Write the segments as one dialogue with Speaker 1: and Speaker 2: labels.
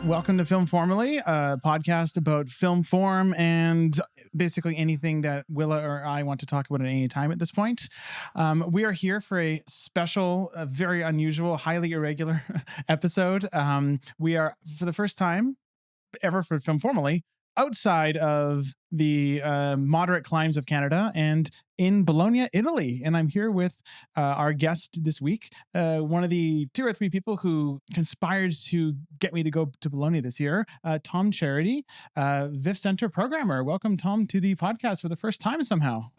Speaker 1: Welcome to Film Formally, a podcast about film form and basically anything that Willa or I want to talk about at any time at this point. We are here for a special, very unusual, highly irregular episode. We are, for the first time ever for Film Formally, outside of the moderate climes of Canada and in Bologna, Italy. And I'm here with our guest this week, one of the 2 or 3 people who conspired to get me to go to Bologna this year, Tom Charity, VIFF Centre programmer. Welcome, Tom, to the podcast for the first time somehow.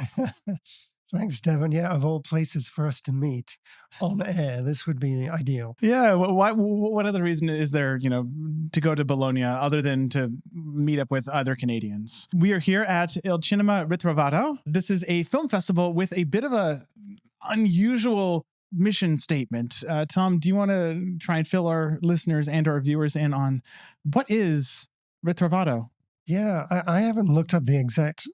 Speaker 2: Thanks, Devan. Yeah, of all places for us to meet on air, this would be ideal.
Speaker 1: Yeah. What other reason is there, to go to Bologna other than to meet up with other Canadians? We are here at Il Cinema Ritrovato. This is a film festival with a bit of a unusual mission statement. Tom, do you want to try and fill our listeners and our viewers in on what is Ritrovato?
Speaker 2: Yeah, I haven't looked up the exact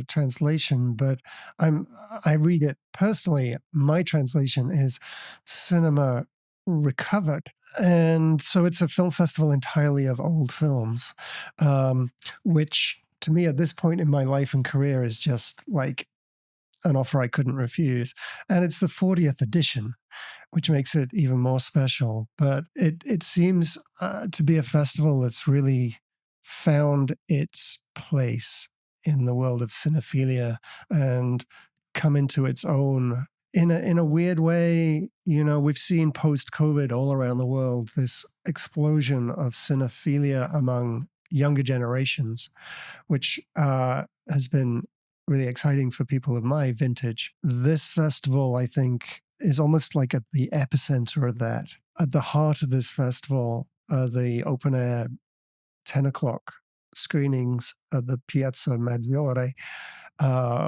Speaker 2: translation, but I read it personally. My translation is cinema recovered. And so it's a film festival entirely of old films, which to me at this point in my life and career is just like an offer I couldn't refuse. And it's the 40th edition, which makes it even more special. But it seems to be a festival that's really found its place in the world of cinephilia and come into its own in a weird way. We've seen post-COVID all around the world this explosion of cinephilia among younger generations, which has been really exciting for people of my vintage. This festival, I think, is almost like at the epicenter of that. At the heart of this festival are the open air 10 o'clock screenings at the Piazza Maggiore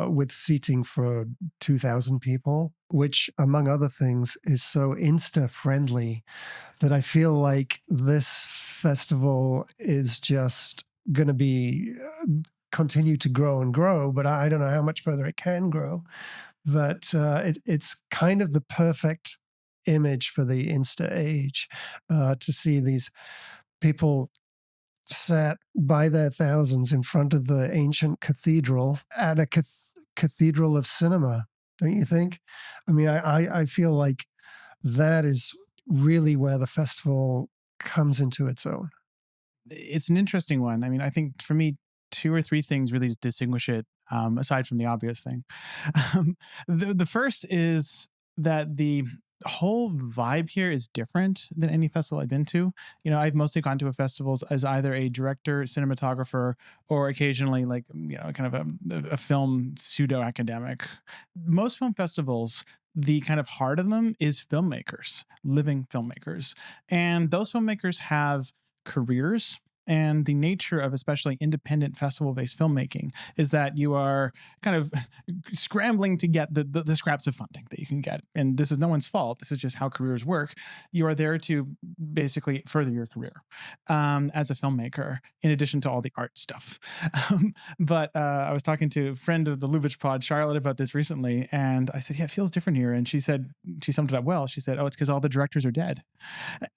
Speaker 2: with seating for 2,000 people, which, among other things, is so Insta-friendly that I feel like this festival is just going to be continue to grow and grow, but I don't know how much further it can grow. But it's kind of the perfect image for the Insta age to see these people sat by their thousands in front of the ancient cathedral at a cathedral of cinema, don't you think? I mean, I feel like that is really where the festival comes into its own.
Speaker 1: It's an interesting one. I mean, I think for me, 2 or 3 things really distinguish it, aside from the obvious thing. The first is that the whole vibe here is different than any festival I've been to. I've mostly gone to festivals as either a director, cinematographer, or occasionally kind of a film pseudo academic. Most film festivals, the kind of heart of them is filmmakers, living filmmakers. And those filmmakers have careers. And the nature of especially independent festival-based filmmaking is that you are kind of scrambling to get the scraps of funding that you can get. And this is no one's fault. This is just how careers work. You are there to basically further your career as a filmmaker, in addition to all the art stuff. But I was talking to a friend of the Ludwig pod, Charlotte, about this recently. And I said, yeah, it feels different here. And she said, she summed it up well. She said, oh, it's because all the directors are dead.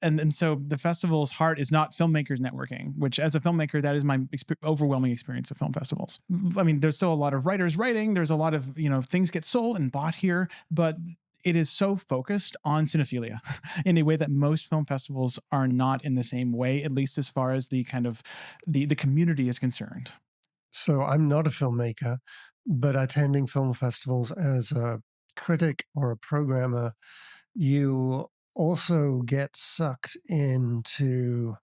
Speaker 1: And so the festival's heart is not filmmakers networking, which as a filmmaker, that is my overwhelming experience of film festivals. I mean, there's still a lot of writers writing. There's a lot of, things get sold and bought here, but it is so focused on cinephilia in a way that most film festivals are not in the same way, at least as far as the kind of the community is concerned.
Speaker 2: So I'm not a filmmaker, but attending film festivals as a critic or a programmer, you also get sucked into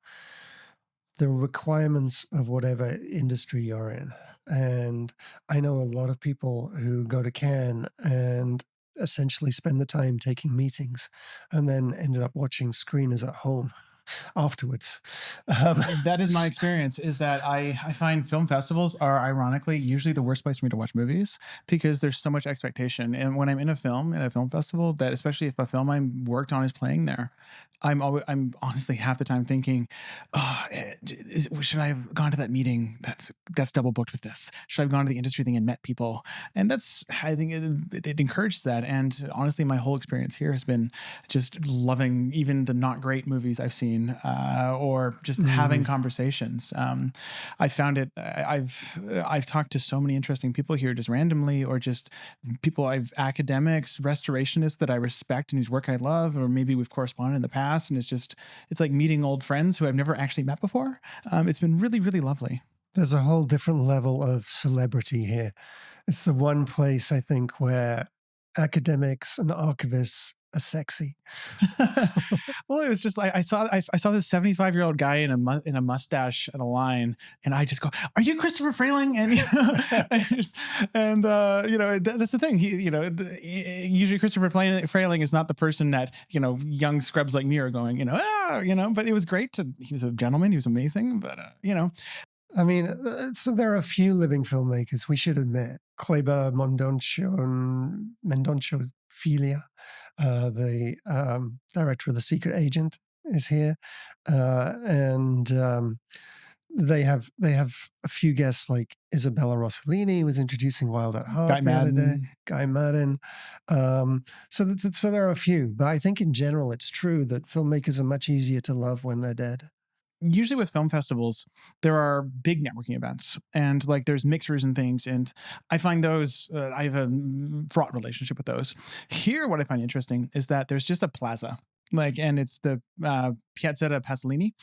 Speaker 2: the requirements of whatever industry you're in. And I know a lot of people who go to Cannes and essentially spend the time taking meetings and then ended up watching screeners at home afterwards.
Speaker 1: That is my experience, is that I find film festivals are ironically usually the worst place for me to watch movies because there's so much expectation. And when I'm in a film festival, that especially if a film I worked on is playing there, I'm honestly half the time thinking, should I have gone to that meeting that's double booked with this? Should I have gone to the industry thing and met people? And I think it encourages that. And honestly, my whole experience here has been just loving even the not great movies I've seen scene, or just having conversations. I found it. I've talked to so many interesting people here just randomly, or just people academics, restorationists that I respect and whose work I love, or maybe we've corresponded in the past, and it's like meeting old friends who I've never actually met before. It's been really, really lovely.
Speaker 2: There's a whole different level of celebrity here. It's the one place, I think, where academics and archivists are sexy.
Speaker 1: Well, it was just like I saw this 75-year-old guy in a mustache at a line, and I just go, "Are you Christopher Frayling?" And that's the thing. Usually Christopher Frayling is not the person that young scrubs like me are going, But it was great. He was a gentleman. He was amazing. But
Speaker 2: I mean, so there are a few living filmmakers, we should admit. Kleber Mendoncio Filia, the director of The Secret Agent, is here. And they have a few guests like Isabella Rossellini, who was introducing Wild at Heart the other day. Guy Madden. So there are a few. But I think in general, it's true that filmmakers are much easier to love when they're dead.
Speaker 1: Usually with film festivals, there are big networking events, and like there's mixers and things. And I find those, I have a fraught relationship with those. Here, what I find interesting is that there's just a plaza, and it's the Piazzetta Pasolini,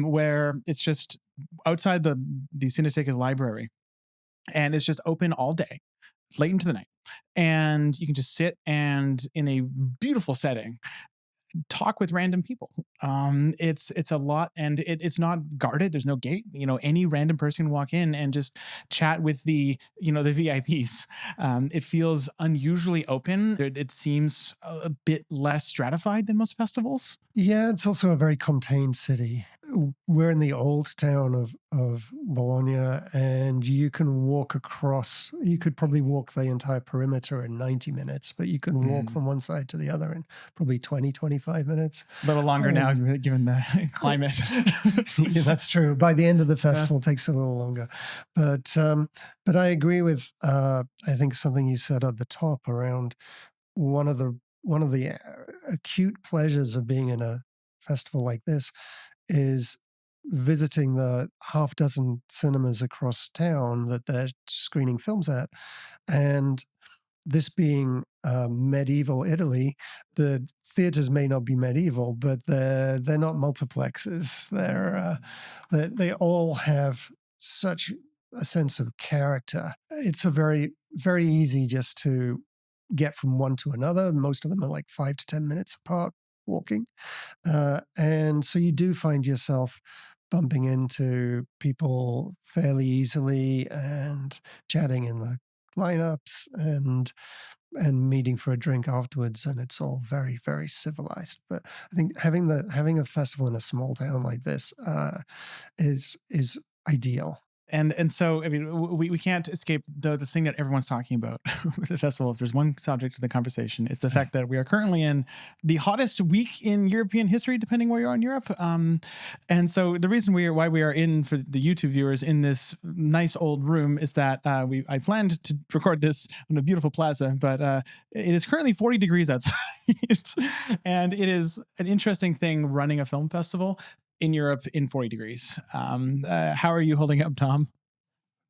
Speaker 1: where it's just outside the Cineteca's library, and it's just open all day, late into the night. And you can just sit and in a beautiful setting, talk with random people. It's a lot, and it's not guarded. There's no gate. Any random person can walk in and just chat with the VIPs. It feels unusually open. It seems a bit less stratified than most festivals.
Speaker 2: Yeah, it's also a very contained city. We're in the old town of Bologna, and you can walk across. You could probably walk the entire perimeter in 90 minutes, but you can walk from one side to the other in probably 20, 25 minutes.
Speaker 1: A little longer now, given the climate.
Speaker 2: Yeah, that's true. By the end of the festival, it takes a little longer. But I agree with I think something you said at the top around one of the acute pleasures of being in a festival like this is visiting the half dozen cinemas across town that they're screening films at. And this being medieval Italy, the theaters may not be medieval, but they're not multiplexes. They all have such a sense of character. It's a very, very easy just to get from one to another. Most of them are like 5 to 10 minutes apart walking. And so you do find yourself bumping into people fairly easily and chatting in the lineups and meeting for a drink afterwards, and it's all very, very civilized. But I think having a festival in a small town like this is ideal.
Speaker 1: And so, I mean, we can't escape the thing that everyone's talking about with the festival. If there's one subject of the conversation, it's the fact that we are currently in the hottest week in European history, depending where you are in Europe. And so the reason why we are in, for the YouTube viewers, in this nice old room is that I planned to record this on a beautiful plaza, but it is currently 40 degrees outside. And it is an interesting thing running a film festival in Europe in 40 degrees. How are you holding up, Tom?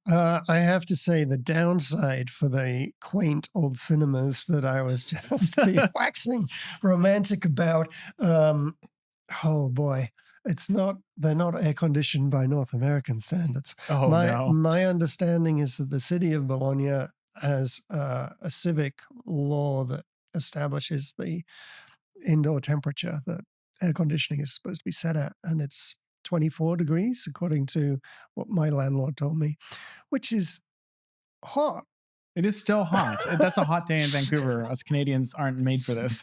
Speaker 2: I have to say the downside for the quaint old cinemas that I was just waxing romantic about. Oh boy, they're not air conditioned by North American standards.
Speaker 1: Oh, no.
Speaker 2: My understanding is that the city of Bologna has a civic law that establishes the indoor temperature that air conditioning is supposed to be set at, and it's 24 degrees, according to what my landlord told me, which is hot.
Speaker 1: It is still hot. That's a hot day in Vancouver. Us Canadians aren't made for this.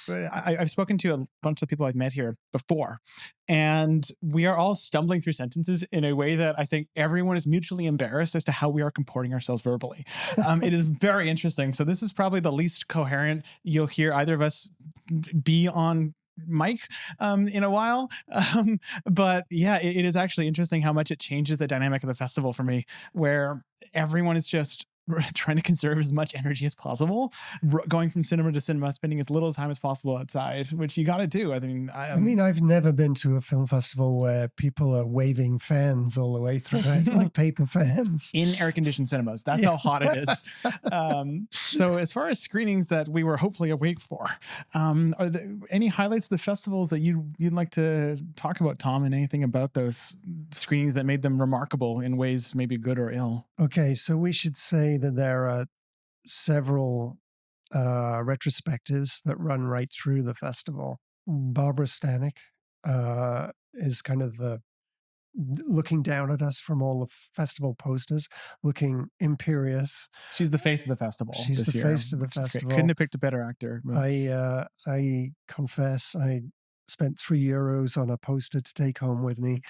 Speaker 1: I've spoken to a bunch of people I've met here before, and we are all stumbling through sentences in a way that I think everyone is mutually embarrassed as to how we are comporting ourselves verbally. It is very interesting. So this is probably the least coherent you'll hear either of us be on mic in a while. But yeah, it is actually interesting how much it changes the dynamic of the festival for me, where everyone is just trying to conserve as much energy as possible, going from cinema to cinema, spending as little time as possible outside, which you got to do.
Speaker 2: I mean, I've never been to a film festival where people are waving fans all the way through it, like paper fans.
Speaker 1: In air-conditioned cinemas. That's how hot it is. So as far as screenings that we were hopefully awake for, are there any highlights of the festivals that you'd like to talk about, Tom, and anything about those screenings that made them remarkable in ways maybe good or ill?
Speaker 2: Okay, so we should say that there are several retrospectives that run right through the festival. Barbara Stanwyck is kind of the looking down at us from all the festival posters, looking imperious.
Speaker 1: She's the face of the festival.
Speaker 2: She's
Speaker 1: this
Speaker 2: the
Speaker 1: year,
Speaker 2: face of the
Speaker 1: which is great.
Speaker 2: festival.
Speaker 1: Couldn't have picked a better actor.
Speaker 2: I confess, I spent €3 on a poster to take home with me.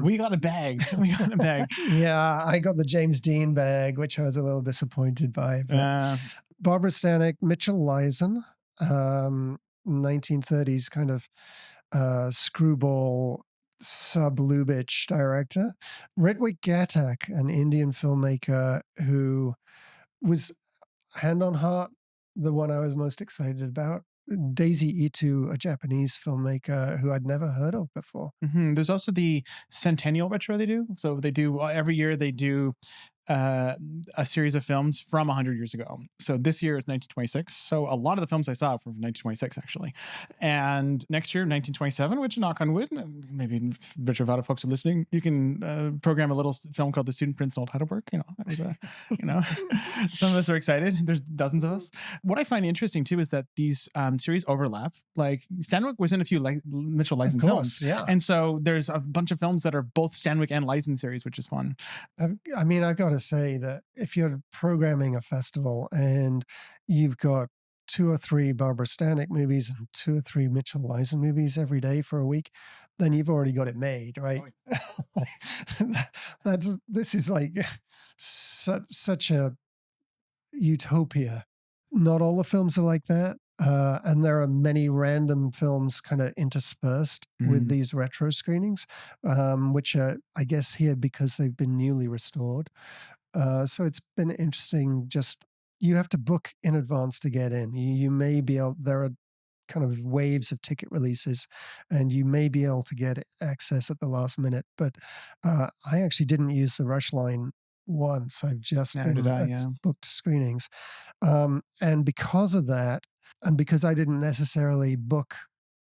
Speaker 1: We got a bag. We got a bag.
Speaker 2: Yeah, I got the James Dean bag, which I was a little disappointed by. But Barbara Stanwyck, Mitchell Leisen, 1930s kind of screwball sub-Lubitsch director. Ritwik Ghatak, an Indian filmmaker who was, hand on heart, the one I was most excited about. Daisy Itu, a Japanese filmmaker who I'd never heard of before.
Speaker 1: There's also the Centennial Retro they do. So they do, every year they do a series of films from 100 years ago. So this year is 1926. So a lot of the films I saw from 1926, actually. And next year, 1927, which, knock on wood, maybe Ritrovato folks are listening, you can program a little film called The Student Prince in Old Heidelberg. Some of us are excited. There's dozens of us. What I find interesting, too, is that these series overlap. Like, Stanwyck was in a few Mitchell Leisen films.
Speaker 2: Yeah.
Speaker 1: And so there's a bunch of films that are both Stanwyck and Leisen series, which is fun.
Speaker 2: I mean, I've got to say that if you're programming a festival and you've got 2 or 3 Barbara Stanwyck movies and 2 or 3 Mitchell Leisen movies every day for a week, then you've already got it made, right? Oh, yeah. This is like such a utopia. Not all the films are like that. And there are many random films kind of interspersed with these retro screenings, which are, I guess, here because they've been newly restored. So it's been interesting. Just, you have to book in advance to get in. You may be able, there are kind of waves of ticket releases, and you may be able to get access at the last minute. But I actually didn't use the rush line once. I've just booked screenings. And because of that, and because I didn't necessarily book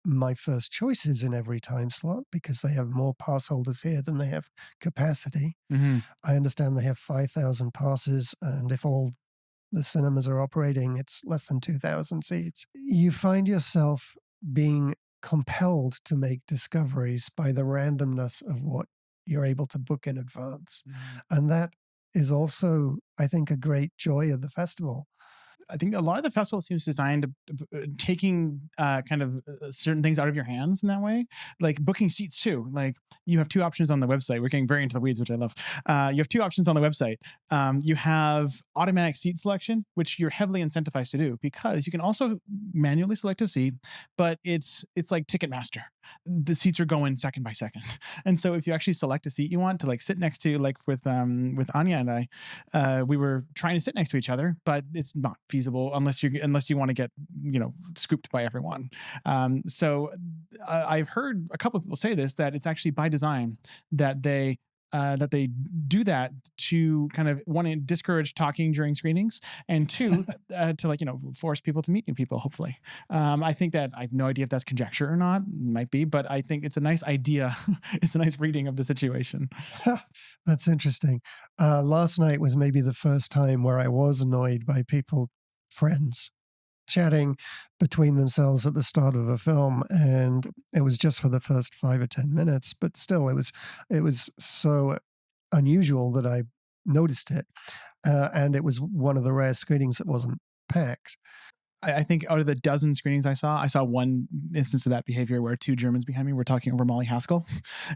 Speaker 2: my first choices in every time slot, because they have more pass holders here than they have capacity. I understand they have 5,000 passes, and if all the cinemas are operating, it's less than 2,000 seats. You find yourself being compelled to make discoveries by the randomness of what you're able to book in advance. And that is also, I think, a great joy of the festival.
Speaker 1: I think a lot of the festival seems designed to taking kind of certain things out of your hands in that way, like booking seats too. Like, you have 2 options on the website. We're getting very into the weeds, which I love. You have 2 options on the website. You have automatic seat selection, which you're heavily incentivized to do, because you can also manually select a seat, but it's like Ticketmaster. The seats are going second by second. And so if you actually select a seat you want to, like, sit next to, like with Anya and I, we were trying to sit next to each other, but it's not feasible unless you want to get, scooped by everyone. So I've heard a couple of people say this, that it's actually by design that they do that to kind of, 1, discourage talking during screenings, and 2, to force people to meet new people, hopefully. I think that, I have no idea if that's conjecture or not, might be, but I think it's a nice idea. It's a nice reading of the situation.
Speaker 2: That's interesting. Last night was maybe the first time where I was annoyed by friends chatting between themselves at the start of a film, and it was just for the first 5 or 10 minutes, but still it was so unusual that I noticed it, and it was one of the rare screenings that wasn't packed.
Speaker 1: I think out of the dozen screenings I saw one instance of that behavior where two Germans behind me were talking over Molly Haskell,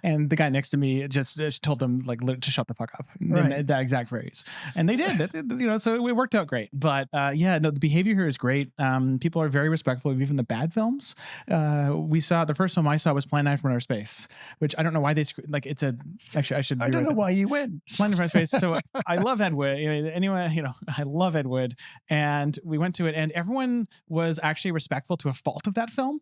Speaker 1: and the guy next to me just told them like to shut the fuck up in
Speaker 2: Right.
Speaker 1: that exact phrase, and they did. So it worked out great. But yeah, no, the behavior here is great. People are very respectful of even the bad films. We saw the first film I saw was Plan 9 from Outer Space, which I don't know why they like. It's a actually I should.
Speaker 2: I don't
Speaker 1: rewrite
Speaker 2: know
Speaker 1: that.
Speaker 2: why you went.
Speaker 1: Plan 9 from Outer Space. So I love Ed Wood. Anyway, I love Ed Wood, and we went to it, and everyone was actually respectful to a fault of that film,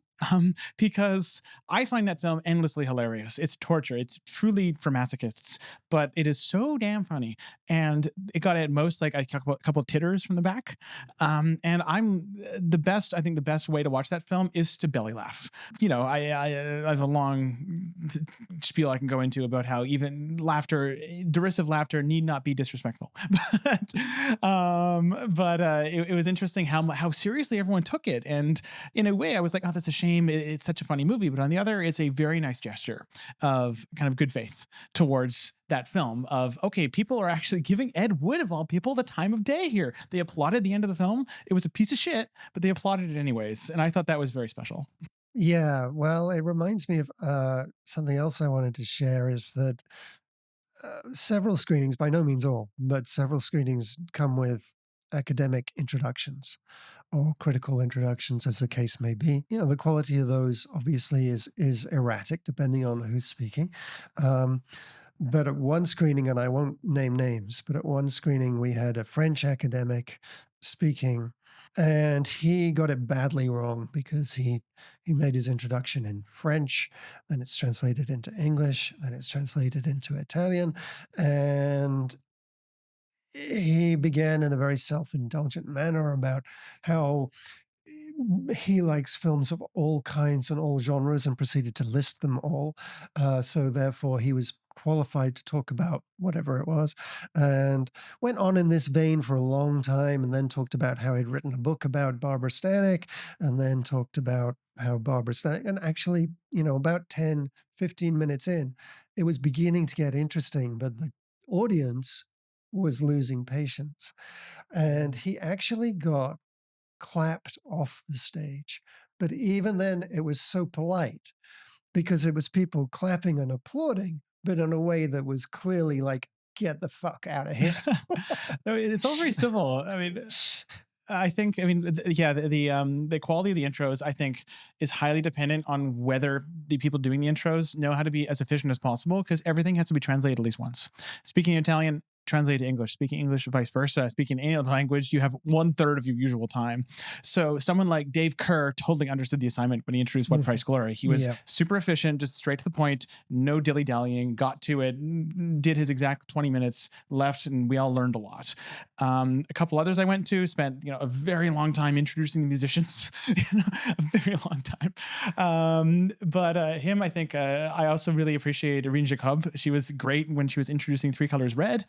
Speaker 1: because I find that film endlessly hilarious. It's torture. It's truly for masochists, but it is so damn funny. And it got at most like a couple of titters from the back. And I think the best way to watch that film is to belly laugh. I have a long spiel I can go into about how even derisive laughter need not be disrespectful. It was interesting how seriously everyone took it. And in a way, I was like, oh, that's a shame. It's such a funny movie. But on the other, it's a very nice gesture of kind of good faith towards that film of, okay, people are actually giving Ed Wood, of all people, the time of day here. They applauded the end of the film. It was a piece of shit, but they applauded it anyways. And I thought that was very special.
Speaker 2: Yeah, well, it reminds me of something else I wanted to share is that several screenings, by no means all, but several screenings come with academic introductions or critical introductions, as the case may be. The quality of those obviously is erratic depending on who's speaking. But at one screening, and I won't name names, but at one screening we had a French academic speaking, and he got it badly wrong because he made his introduction in French, then it's translated into English, then it's translated into Italian, and he began in a very self-indulgent manner about how he likes films of all kinds and all genres and proceeded to list them all. So therefore, he was qualified to talk about whatever it was, and went on in this vein for a long time, and then talked about how he'd written a book about Barbara Stanwyck, and then talked about how Barbara Stanwyck, and actually, about 10, 15 minutes in, it was beginning to get interesting, but the audience was losing patience. And he actually got clapped off the stage. But even then, it was so polite because it was people clapping and applauding, but in a way that was clearly like, get the fuck out of here.
Speaker 1: No, it's all very civil. The quality of the intros, I think, is highly dependent on whether the people doing the intros know how to be as efficient as possible, because everything has to be translated at least once. Speaking Italian, translate to English, speaking English, vice versa. Speaking any other language, you have 1/3 of your usual time. So someone like Dave Kerr totally understood the assignment when he introduced What Price Glory. He was super efficient, just straight to the point, no dilly-dallying, got to it, did his exact 20 minutes, left, and we all learned a lot. A couple others I went to spent a very long time introducing the musicians, a very long time. But him, I think, I also really appreciate Irene Jacob. She was great when she was introducing Three Colors Red,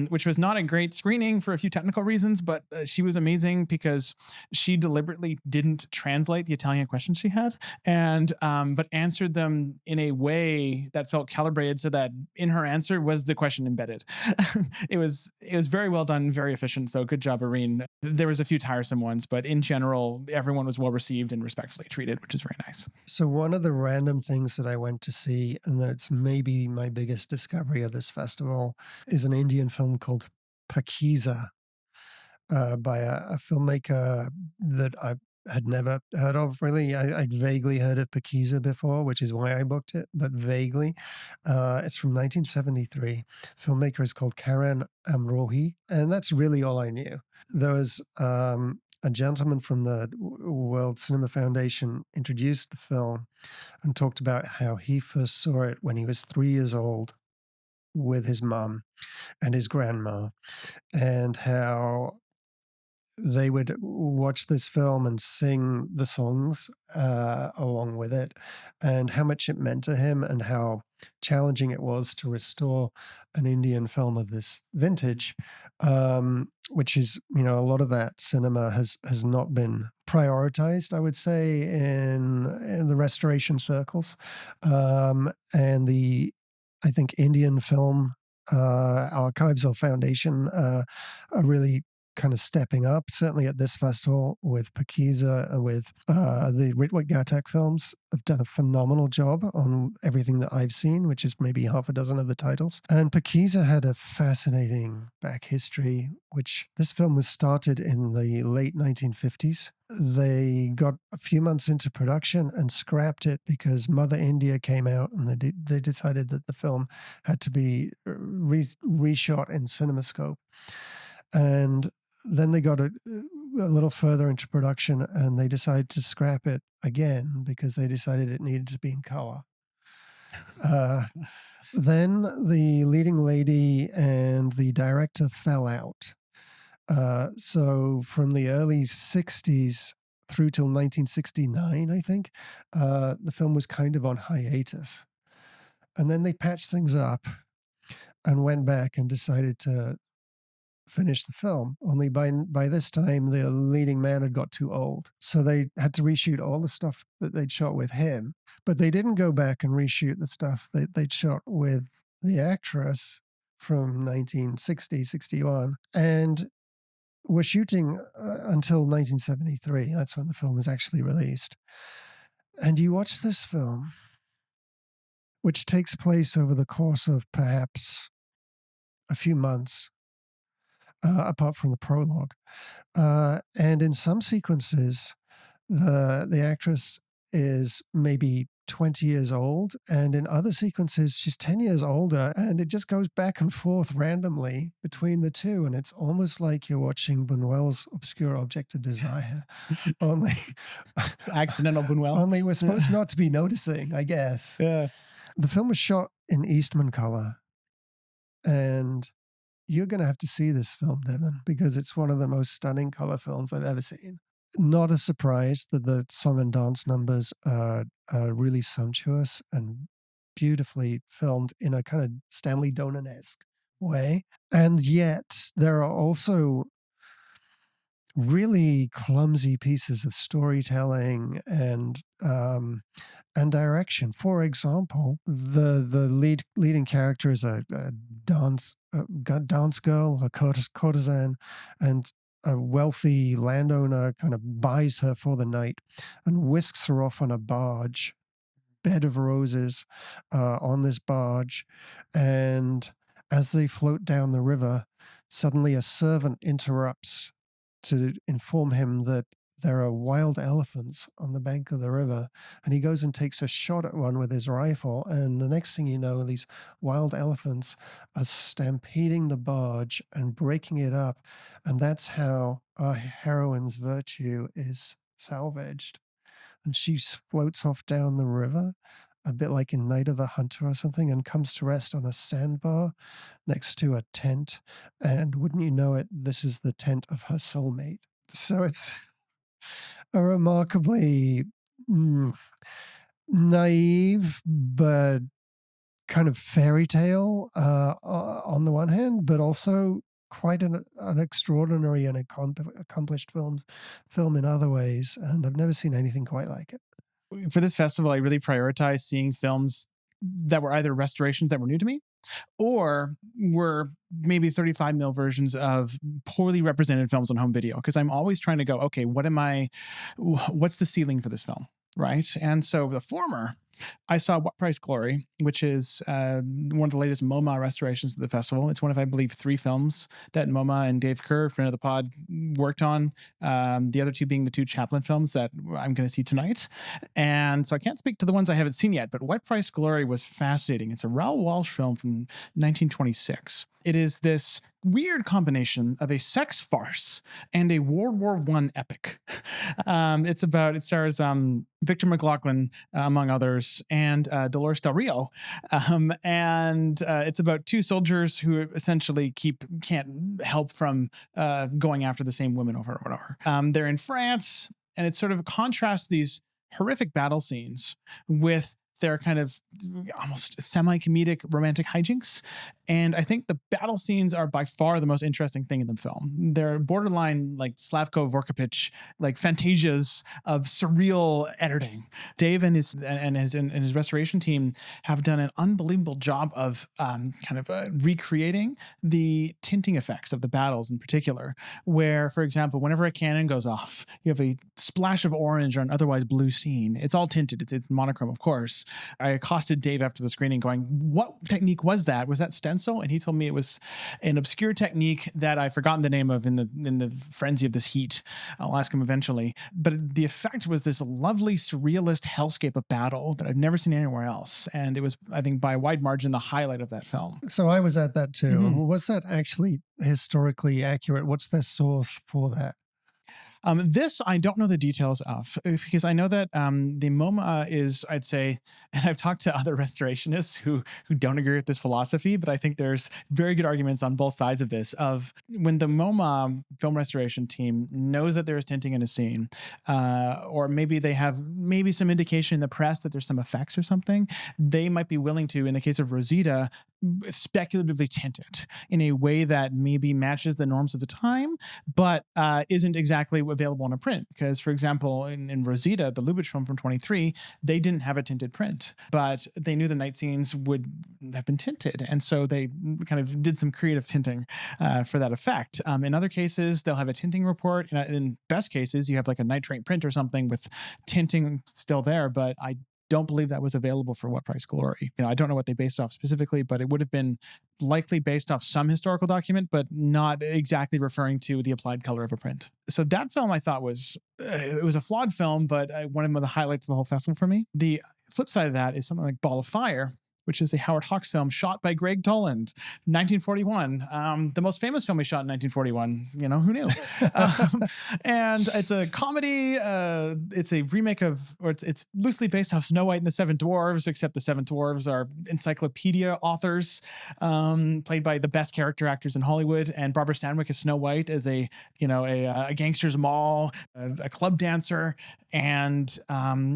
Speaker 1: which was not a great screening for a few technical reasons, but she was amazing because she deliberately didn't translate the Italian questions she had, and but answered them in a way that felt calibrated so that in her answer was the question embedded. It was very well done, very efficient. So good job, Irene. There was a few tiresome ones, but in general, everyone was well received and respectfully treated, which is very nice.
Speaker 2: So one of the random things that I went to see, and that's maybe my biggest discovery of this festival, is an Indian film called Pakeezah, by a filmmaker that I had never heard of, really. I'd vaguely heard of Pakeezah before, which is why I booked it, but vaguely. It's from 1973. Filmmaker is called Karan Amrohi, and that's really all I knew. There was a gentleman from the World Cinema Foundation introduced the film and talked about how he first saw it when he was 3 years old with his mum and his grandma, and how they would watch this film and sing the songs along with it, and how much it meant to him, and how challenging it was to restore an Indian film of this vintage, which is, a lot of that cinema has not been prioritized, I would say, in the restoration circles. And I think Indian Film Archives or Foundation are really kind of stepping up, certainly at this festival with Pakeezah and with the Ritwik films have done a phenomenal job on everything that I've seen, which is maybe half a dozen of the titles. And Pakeezah had a fascinating back history, which this film was started in the late 1950s. They got a few months into production and scrapped it because Mother India came out, and they decided that the film had to be reshot in CinemaScope. And then they got a little further into production, and they decided to scrap it again because they decided it needed to be in color. Then the leading lady and the director fell out. So from the early 60s through till 1969, I think, the film was kind of on hiatus. And then they patched things up and went back and decided to finish the film. Only by this time, the leading man had got too old. So they had to reshoot all the stuff that they'd shot with him. But they didn't go back and reshoot the stuff that they'd shot with the actress from 1960, 61. And we're shooting until 1973. That's when the film was actually released. And you watch this film, which takes place over the course of perhaps a few months, apart from the prologue. And in some sequences, the actress is maybe 20 years old, and in other sequences, she's 10 years older, and it just goes back and forth randomly between the two, and it's almost like you're watching Buñuel's Obscure Object of Desire. Only
Speaker 1: It's accidental Buñuel.
Speaker 2: Only we're supposed not to be noticing, I guess.
Speaker 1: Yeah.
Speaker 2: The film was shot in Eastman color, and you're going to have to see this film, Devan, because it's one of the most stunning color films I've ever seen. Not a surprise that the song and dance numbers are really sumptuous and beautifully filmed in a kind of Stanley Donen-esque way. And yet there are also really clumsy pieces of storytelling and direction. For example, the leading character is a dance girl, a courtesan, and a wealthy landowner kind of buys her for the night and whisks her off on a barge, bed of roses on this barge. And as they float down the river, suddenly a servant interrupts to inform him that there are wild elephants on the bank of the river, and he goes and takes a shot at one with his rifle, and the next thing you know, these wild elephants are stampeding the barge and breaking it up, and that's how our heroine's virtue is salvaged. And she floats off down the river, a bit like in Night of the Hunter or something, and comes to rest on a sandbar next to a tent, and wouldn't you know it, this is the tent of her soulmate. So it's a remarkably naive but kind of fairy tale on the one hand, but also quite an extraordinary and accomplished film in other ways. And I've never seen anything quite like it.
Speaker 1: For this festival, I really prioritized seeing films that were either restorations that were new to me, or were maybe 35 mil versions of poorly represented films on home video. Because I'm always trying to go, okay, what's the ceiling for this film? Right. And so the former, I saw What Price Glory, which is one of the latest MoMA restorations of the festival. It's one of, I believe, 3 films that MoMA and Dave Kerr, friend of the pod, worked on. The other 2 being the 2 Chaplin films that I'm going to see tonight. And so I can't speak to the ones I haven't seen yet, but What Price Glory was fascinating. It's a Raoul Walsh film from 1926. It is this weird combination of a sex farce and a World War I epic. It stars Victor McLaglen, among others, and Dolores Del Rio. And it's about 2 soldiers who essentially can't help from going after the same women over and over. They're in France, and it sort of contrasts these horrific battle scenes with their kind of almost semi-comedic romantic hijinks. And I think the battle scenes are by far the most interesting thing in the film. They're borderline like Slavko Vorkapich, like fantasias of surreal editing. Dave and his restoration team have done an unbelievable job of recreating the tinting effects of the battles in particular, where, for example, whenever a cannon goes off, you have a splash of orange or an otherwise blue scene. It's all tinted. It's monochrome, of course. I accosted Dave after the screening going, what technique was that? Was that stencil? And he told me it was an obscure technique that I've forgotten the name of in the frenzy of this heat. I'll ask him eventually. But the effect was this lovely surrealist hellscape of battle that I've never seen anywhere else. And it was, I think, by a wide margin, the highlight of that film.
Speaker 2: So I was at that too.
Speaker 1: Mhm.
Speaker 2: Was that actually historically accurate? What's the source for that?
Speaker 1: This I don't know the details of, because I know that the MoMA is, I'd say, and I've talked to other restorationists who don't agree with this philosophy, but I think there's very good arguments on both sides of this. Of when the MoMA film restoration team knows that there is tinting in a scene, or maybe they have maybe some indication in the press that there's some effects or something, they might be willing to, in the case of Rosita, speculatively tint it in a way that maybe matches the norms of the time, but isn't exactly available in a print. Because, for example, in Rosita, the Lubitsch film from 23, they didn't have a tinted print, but they knew the night scenes would have been tinted. And so they kind of did some creative tinting for that effect. In other cases, they'll have a tinting report. In best cases, you have like a nitrate print or something with tinting still there, but I don't believe that was available for What Price Glory. I don't know what they based off specifically, but it would have been likely based off some historical document, but not exactly referring to the applied color of a print. So that film I thought was, it was a flawed film, but one of the highlights of the whole festival for me. The flip side of that is something like Ball of Fire, which is a Howard Hawks film shot by Greg Toland, 1941. The most famous film he shot in 1941. Who knew? And it's a comedy. It's a remake of, or it's loosely based off Snow White and the Seven Dwarves, except the Seven Dwarves are encyclopedia authors, played by the best character actors in Hollywood. And Barbara Stanwyck as Snow White, as a gangster's moll, a club dancer. And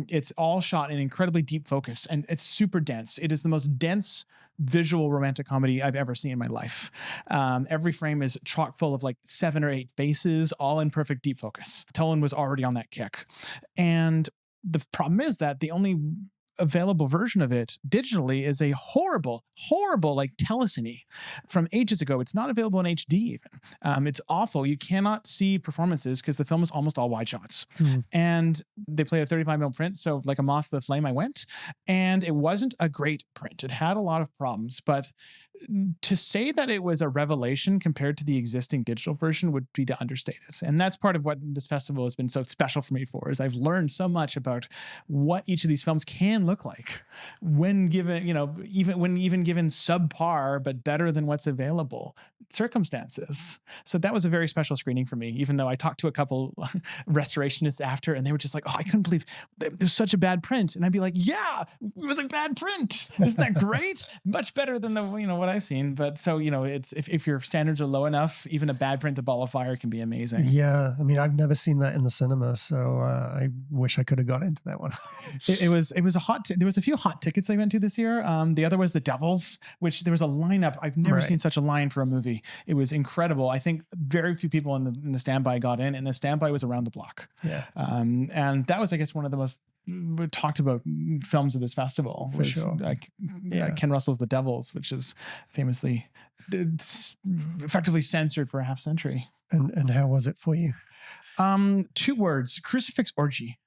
Speaker 1: it's all shot in incredibly deep focus, and it's super dense. It is the most dense visual romantic comedy I've ever seen in my life. Every frame is chock full of like 7 or 8 faces, all in perfect deep focus. Toland was already on that kick. And the problem is that the only available version of it digitally is a horrible like telecine from ages ago. It's not available in HD even. It's awful. You cannot see performances because the film is almost all wide shots. And they play a 35mm print, so like a moth to the flame I went, and it wasn't a great print. It had a lot of problems, but to say that it was a revelation compared to the existing digital version would be to understate it. And that's part of what this festival has been so special for me for, is I've learned so much about what each of these films can look like when given, even given subpar, but better than what's available circumstances. So that was a very special screening for me, even though I talked to a couple restorationists after, and they were just like, oh, I couldn't believe there's such a bad print. And I'd be like, yeah, it was a bad print. Isn't that great? Much better than the, what I've seen. But so, it's, if your standards are low enough, even a bad print of Ball of Fire can be amazing.
Speaker 2: Yeah. I mean, I've never seen that in the cinema, so I wish I could have got into that one.
Speaker 1: It was a hot, there was a few hot tickets I went to this year. The other was The Devils, which there was a lineup. I've never seen such a line for a movie. It was incredible. I think very few people in the standby got in, and the standby was around the block.
Speaker 2: Yeah.
Speaker 1: And that was, I guess, one of the most talked about films of this festival.
Speaker 2: For sure.
Speaker 1: Ken Russell's The Devils, which is famously effectively censored for a half century.
Speaker 2: And how was it for you?
Speaker 1: 2 words: crucifix orgy.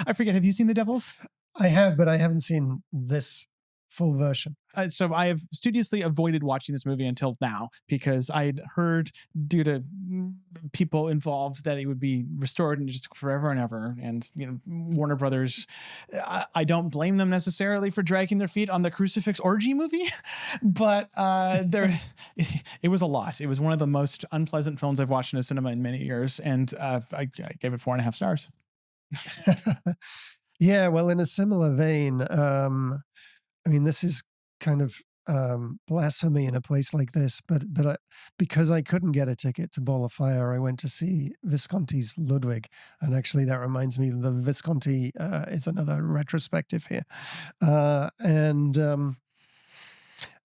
Speaker 1: I forget. Have you seen The Devils?
Speaker 2: I have, but I haven't seen this full version.
Speaker 1: So I have studiously avoided watching this movie until now, because I'd heard, due to people involved, that it would be restored and just took forever and ever. And Warner Brothers, I don't blame them necessarily for dragging their feet on the crucifix orgy movie, but it was a lot. It was one of the most unpleasant films I've watched in a cinema in many years, and I gave it 4.5 stars.
Speaker 2: Yeah, well, in a similar vein, I mean, this is kind of blasphemy in a place like this, but because I couldn't get a ticket to Ball of Fire, I went to see Visconti's Ludwig, and actually that reminds me, the Visconti is another retrospective here, and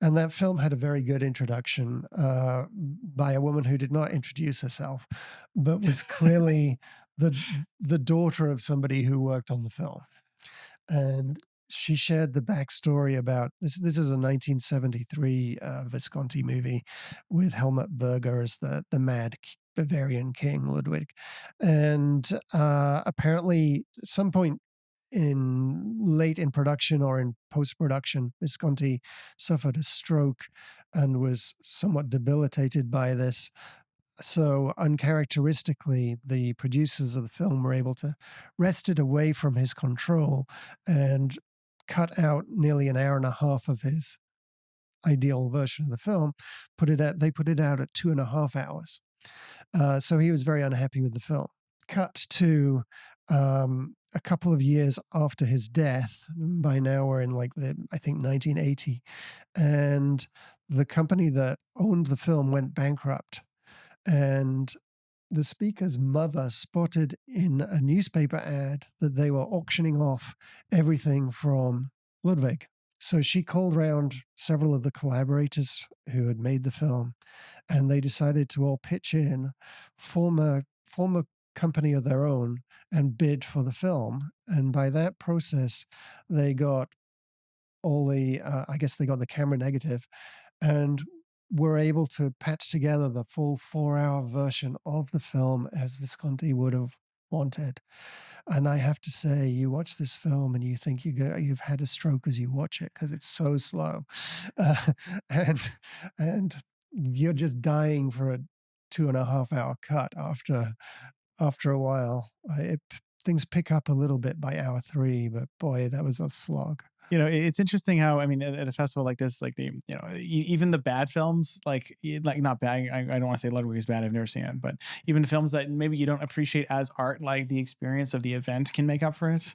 Speaker 2: And that film had a very good introduction by a woman who did not introduce herself, but was clearly the the daughter of somebody who worked on the film. And she shared the backstory about this. This is a 1973 Visconti movie with Helmut Berger as the mad Bavarian king Ludwig, and apparently at some point late in production or in post production, Visconti suffered a stroke and was somewhat debilitated by this. So, uncharacteristically, the producers of the film were able to wrest it away from his control and cut out nearly an hour and a half of his ideal version of the film. They put it out at 2.5 hours. So he was very unhappy with the film. Cut to a couple of years after his death. By now we're in I think 1980, and the company that owned the film went bankrupt. And the speaker's mother spotted in a newspaper ad that they were auctioning off everything from Ludwig. So she called round several of the collaborators who had made the film, and they decided to all pitch in, form a company of their own, and bid for the film. And by that process, they got all the, I guess they got the camera negative, and were able to patch together the full 4-hour version of the film as Visconti would have wanted. And I have to say, you watch this film and you think you've had a stroke as you watch it because it's so slow, and and you're just dying for a 2.5-hour cut after a while. Things pick up a little bit by hour 3, but boy, that was a slog.
Speaker 1: It's interesting how, I mean, at a festival like this, like even the bad films, like not bad. I don't want to say Ludwig is bad. I've never seen it, but even the films that maybe you don't appreciate as art, like the experience of the event can make up for it.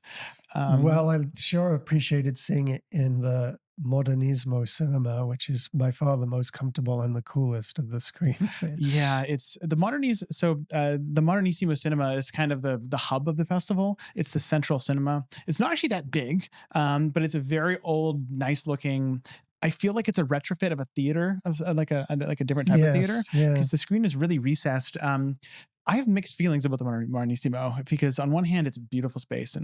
Speaker 2: Well, I sure appreciated seeing it in the Modernismo cinema, which is by far the most comfortable and the coolest of the screens.
Speaker 1: Yeah, it's the the Modernissimo cinema is kind of the hub of the festival. It's the central cinema. It's not actually that big, but it's a very old, nice looking. I feel like it's a retrofit of a theater, of like a different type of theater, because the screen is really recessed. I have mixed feelings about the Modernissimo because on one hand it's a beautiful space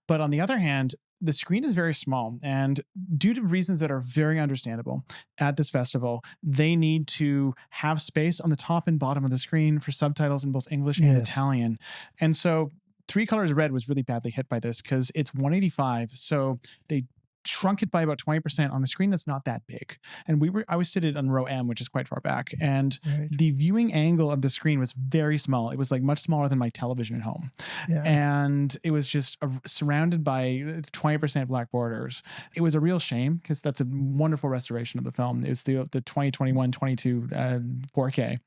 Speaker 1: but on the other hand the screen is very small, and due to reasons that are very understandable at this festival, they need to have space on the top and bottom of the screen for subtitles in both English and Italian. And so Three Colors Red was really badly hit by this because it's 185. So they shrunk it by about 20% on a screen that's not that big. And I was seated on row M, which is quite far back. And the viewing angle of the screen was very small. It was like much smaller than my television at home. Yeah. And it was just surrounded by 20% black borders. It was a real shame because that's a wonderful restoration of the film. It was the 2021-22 4K.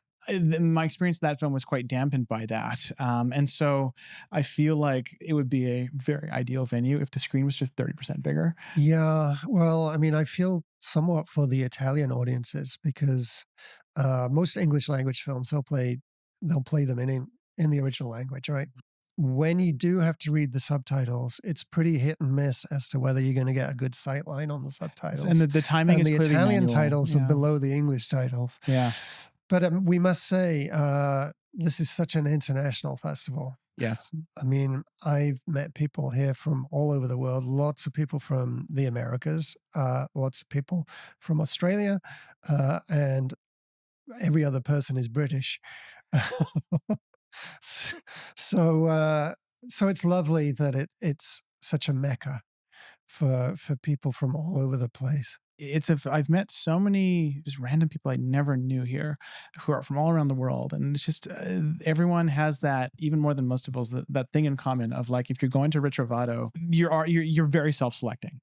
Speaker 1: My experience of that film was quite dampened by that. And so I feel like it would be a very ideal venue if the screen was just 30% bigger.
Speaker 2: Yeah. Well, I mean, I feel somewhat for the Italian audiences because most English language films, they'll play them in the original language, right? When you do have to read the subtitles, it's pretty hit and miss as to whether you're going to get a good sight line on the subtitles.
Speaker 1: And the timing is clearly
Speaker 2: Italian
Speaker 1: manual.
Speaker 2: titles are below the English titles.
Speaker 1: Yeah.
Speaker 2: But we must say, this is such an international festival.
Speaker 1: Yes.
Speaker 2: I mean, I've met people here from all over the world, lots of people from the Americas, lots of people from Australia, and every other person is British. So it's lovely that it's such a mecca for people from all over the place.
Speaker 1: I've met so many just random people I never knew here who are from all around the world. And it's just, everyone has that, even more than most of us, that thing in common of like, if you're going to Ritrovato, you're very self-selecting.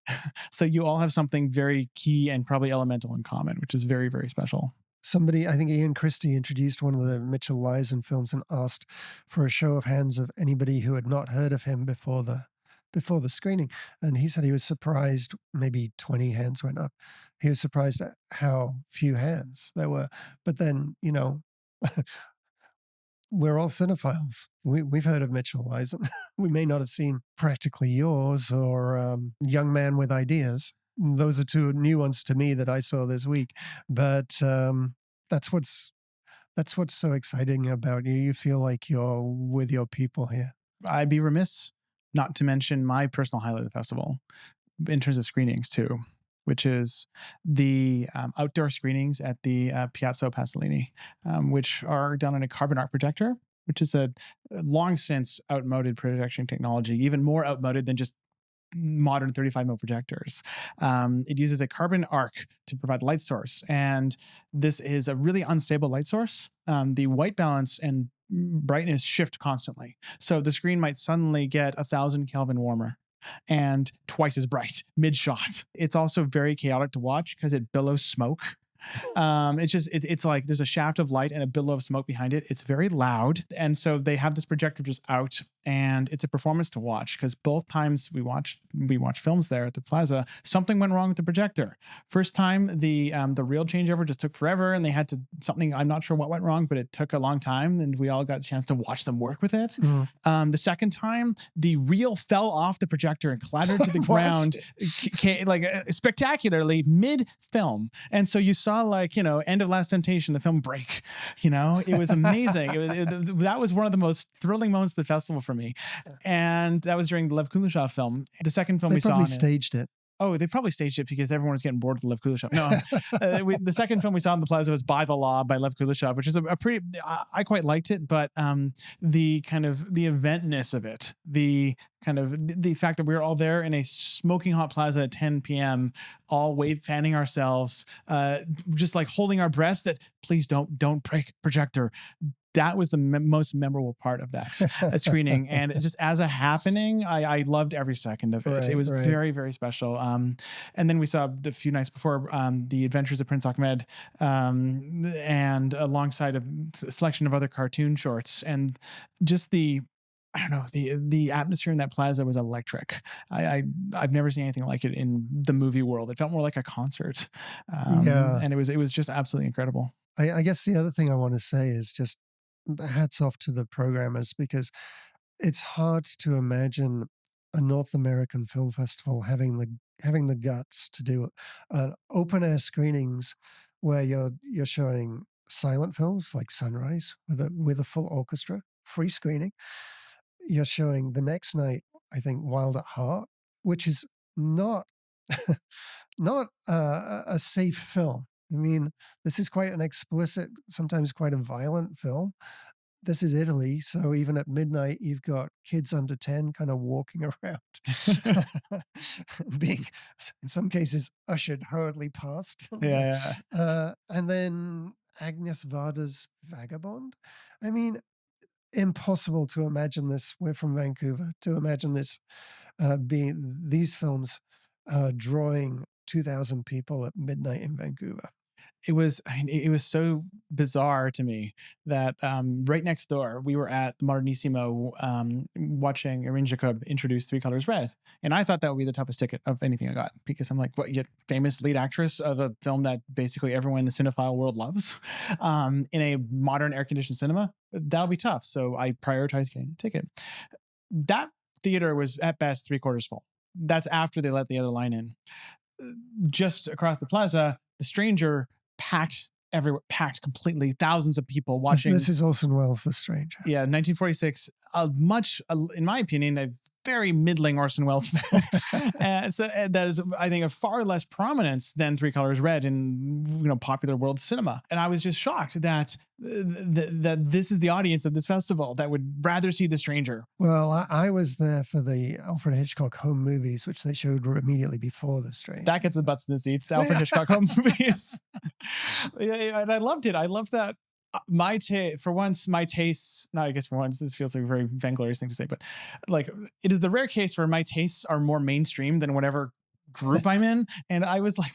Speaker 1: So you all have something very key and probably elemental in common, which is very, very special.
Speaker 2: Somebody, I think Ian Christie, introduced one of the Mitchell Lyson films and asked for a show of hands of anybody who had not heard of him before the screening. And he said he was surprised, maybe 20 hands went up. He was surprised at how few hands there were. But then, we're all cinephiles. We've heard of Mitchell Lyson. We may not have seen Practically Yours or Young Man with Ideas. those are two new ones to me that I saw this week. But that's what's so exciting about you. You feel like you're with your people here.
Speaker 1: I'd be remiss not to mention my personal highlight of the festival in terms of screenings too, which is the outdoor screenings at the Piazza Pasolini, which are done on a carbon arc projector, which is a long since outmoded projection technology, even more outmoded than just modern 35mm projectors. It uses a carbon arc to provide light source, and this is a really unstable light source. The white balance and brightness shift constantly, so the screen might suddenly get 1,000 Kelvin warmer and twice as bright mid-shot. It's also very chaotic to watch because it billows smoke. It's like there's a shaft of light and a billow of smoke behind it. It's very loud, and so they have this projector just out, and it's a performance to watch because both times we watch films there at the Plaza, something went wrong with the projector. First time the reel changeover just took forever, and they had to something, I'm not sure what went wrong, but it took a long time, and we all got a chance to watch them work with it. The second time the reel fell off the projector and clattered to the ground, spectacularly mid film, and so you saw End of Last Temptation, the film break. It was amazing. That was one of the most thrilling moments of the festival for me, and that was during the Lev Kuleshov film. The second film
Speaker 2: they
Speaker 1: we saw,
Speaker 2: probably staged it.
Speaker 1: Oh, they probably staged it because everyone was getting bored with the Lev Kuleshov. No, the second film we saw in the Plaza was By the Law by Lev Kuleshov, which is a pretty. I quite liked it, but the kind of the eventness of it, the fact that we were all there in a smoking hot plaza at 10 p.m., all fanning ourselves, just like holding our breath. That please don't break projector. That was the most memorable part of that screening. And just as a happening, I loved every second of it.
Speaker 2: Right,
Speaker 1: it was
Speaker 2: right.
Speaker 1: very, very special. And then we saw a few nights before The Adventures of Prince Ahmed, and alongside a selection of other cartoon shorts. And just the atmosphere in that plaza was electric. I've never seen anything like it in the movie world. It felt more like a concert. And it was just absolutely incredible.
Speaker 2: I guess the other thing I want to say is just hats off to the programmers, because it's hard to imagine a North American film festival having the guts to do open air screenings where you're showing silent films like Sunrise with a full orchestra, free screening. You're showing the next night, I think, Wild at Heart, which is not a safe film. I mean, this is quite an explicit, sometimes quite a violent film. This is Italy, so even at midnight, you've got kids under 10 kind of walking around, being, in some cases, ushered hurriedly past. And then Agnes Varda's Vagabond. I mean, impossible to imagine this. We're from Vancouver. To imagine this being these films drawing 2,000 people at midnight in Vancouver.
Speaker 1: It was so bizarre to me that right next door we were at the Modernissimo watching Irene Jacob introduce Three Colors Red, and I thought that would be the toughest ticket of anything I got, because I'm like, what, you famous lead actress of a film that basically everyone in the cinephile world loves, in a modern air-conditioned cinema? That'll be tough. So I prioritized getting the ticket. That theater was at best 3/4 full. That's after they let the other line in. Just across the plaza, The Stranger packed everywhere, packed completely, thousands of people watching.
Speaker 2: This is Orson Welles' The Stranger.
Speaker 1: Yeah, 1946, in my opinion, a very middling Orson Welles film. So that is, I think, of far less prominence than Three Colors Red in popular world cinema. And I was just shocked that this is the audience of this festival that would rather see The Stranger.
Speaker 2: Well, I was there for the Alfred Hitchcock home movies, which they showed immedight before The Stranger.
Speaker 1: That gets the butts in the seats, the Alfred Hitchcock home movies. Yeah, and I loved it. I loved that. My tastes, no, I guess for once, this feels like a very vainglorious thing to say, but like, it is the rare case where my tastes are more mainstream than whatever group I'm in. And I was like,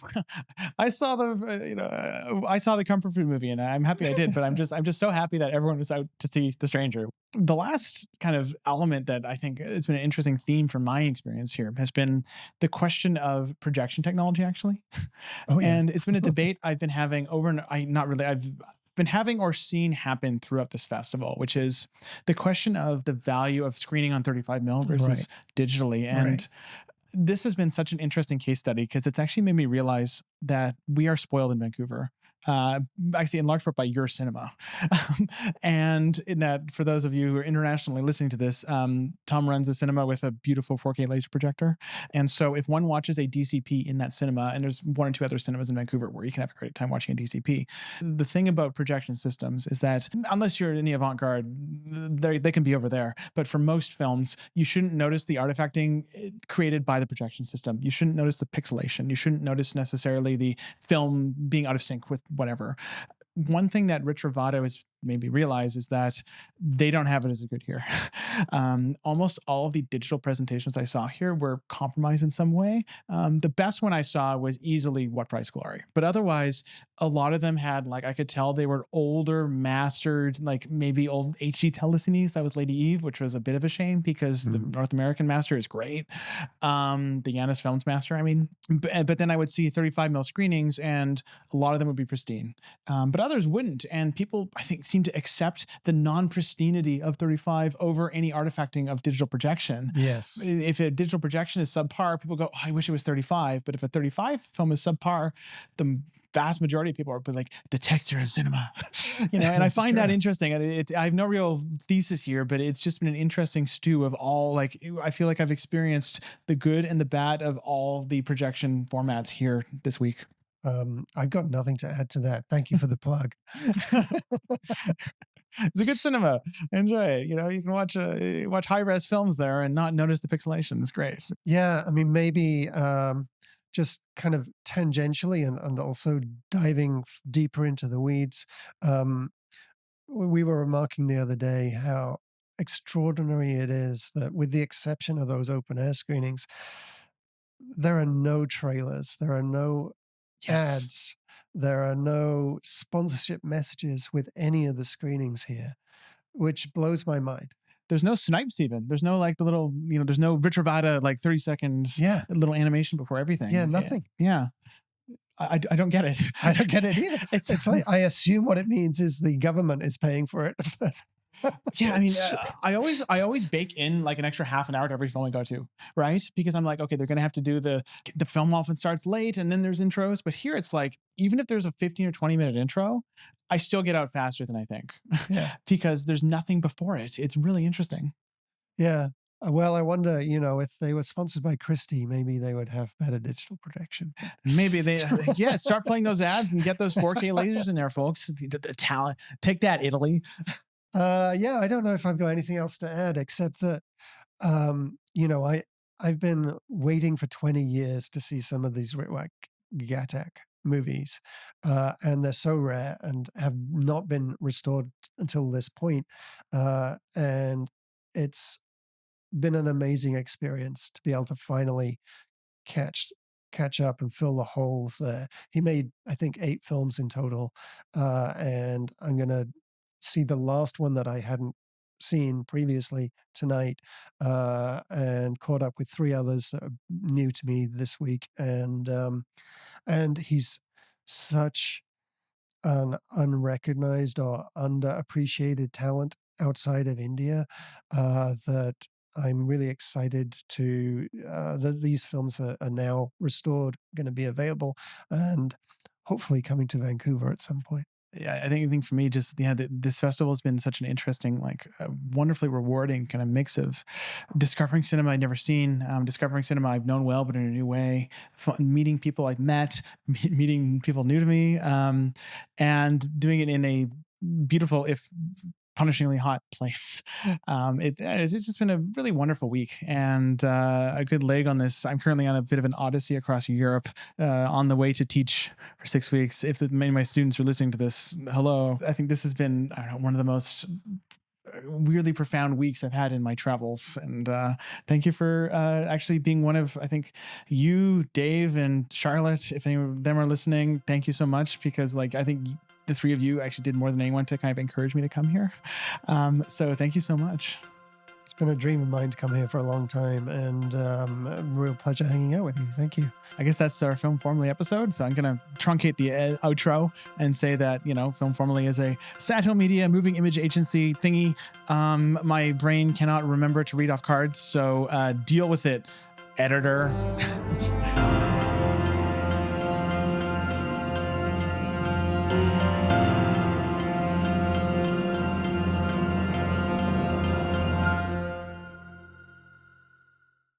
Speaker 1: I saw the comfort food movie, and I'm happy I did, but I'm just so happy that everyone was out to see The Stranger. The last kind of element that I think it's been an interesting theme from my experience here has been the question of projection technology, actually. Oh, yeah. And it's been a debate I've been having I've been having or seen happen throughout this festival, which is the question of the value of screening on 35mm versus digitally. And this has been such an interesting case study because it's actually made me realize that we are spoiled in Vancouver. Actually, in large part by your cinema. And in that, for those of you who are internationally listening to this, Tom runs a cinema with a beautiful 4K laser projector. And so if one watches a DCP in that cinema, and there's one or two other cinemas in Vancouver where you can have a great time watching a DCP, the thing about projection systems is that unless you're in the avant-garde, they can be over there. But for most films, you shouldn't notice the artifacting created by the projection system. You shouldn't notice the pixelation. You shouldn't notice necessarily the film being out of sync with whatever. One thing that Ritrovato has made me realize is that they don't have it as good here. Almost all of the digital presentations I saw here were compromised in some way. The best one I saw was easily What Price Glory. But otherwise, a lot of them had, like, I could tell they were older, mastered, like maybe old HD telecines. That was Lady Eve, which was a bit of a shame because the North American master is great. The Janus Films master, I mean. But then I would see 35 mil screenings and a lot of them would be pristine. But others wouldn't. And people, I think, seem to accept the non-pristinity of 35 over any artifacting of digital projection.
Speaker 2: Yes.
Speaker 1: If a digital projection is subpar, people go, oh, I wish it was 35. But if a 35 film is subpar, the vast majority of people are like, the texture of cinema. And I find that interesting. I have no real thesis here, but it's just been an interesting stew of all, like, I feel like I've experienced the good and the bad of all the projection formats here this week.
Speaker 2: I've got nothing to add to that. Thank you for the plug.
Speaker 1: It's a good cinema. Enjoy it. You can watch high-res films there and not notice the pixelation. It's great.
Speaker 2: Yeah, I mean, maybe just kind of tangentially and also diving deeper into the weeds. We were remarking the other day how extraordinary it is that, with the exception of those open air screenings, there are no trailers, there are no ads, there are no sponsorship messages with any of the screenings here, which blows my mind.
Speaker 1: There's no snipes even. There's no, like, the little, there's no Ritrovato, like 30 seconds little animation before everything.
Speaker 2: Yeah, nothing.
Speaker 1: Yeah. I don't get it.
Speaker 2: I don't get it either. It's like, I assume what it means is the government is paying for it.
Speaker 1: Yeah, I mean, I always bake in like an extra half an hour to every film I go to, right? Because I'm like, okay, they're gonna have to do the film often starts late and then there's intros. But here it's like, even if there's a 15 or 20-minute intro, I still get out faster than I think.
Speaker 2: Yeah.
Speaker 1: Because there's nothing before it. It's really interesting.
Speaker 2: Yeah. Well, I wonder, if they were sponsored by Christie, maybe they would have better digital projection.
Speaker 1: Maybe they, start playing those ads and get those 4K lasers in there, folks. The talent, take that, Italy.
Speaker 2: Yeah, I don't know if I've got anything else to add except that, I've been waiting for 20 years to see some of these Ritwik Gatak movies, and they're so rare and have not been restored until this point. And it's been an amazing experience to be able to finally catch up and fill the holes there. He made, I think, 8 films in total, and I'm going to see the last one that I hadn't seen previously tonight, and caught up with 3 others that are new to me this week. And he's such an unrecognized or underappreciated talent outside of India, that I'm really excited to that these films are now restored, going to be available, and hopefully coming to Vancouver at some point.
Speaker 1: Yeah, I think for me, just this festival has been such an interesting, like, wonderfully rewarding kind of mix of discovering cinema I'd never seen, discovering cinema I've known well, but in a new way, meeting people I've met, meeting people new to me, and doing it in a beautiful, if punishingly hot place. It's just been a really wonderful week and a good leg on this. I'm currently on a bit of an odyssey across Europe, on the way to teach for 6 weeks. If many of my students are listening to this, hello. I think this has been, I don't know, one of the most weirdly profound weeks I've had in my travels. And thank you for actually being one of, I think, you, Dave, and Charlotte, if any of them are listening, thank you so much, because, like, I think the 3 of you actually did more than anyone to kind of encourage me to come here. So thank you so much.
Speaker 2: It's been a dream of mine to come here for a long time, and a real pleasure hanging out with you. Thank you.
Speaker 1: I guess that's our Film Formally episode. So I'm going to truncate the outro and say that, Film Formally is a Sandhill Media moving image agency thingy. My brain cannot remember to read off cards, so deal with it. editor.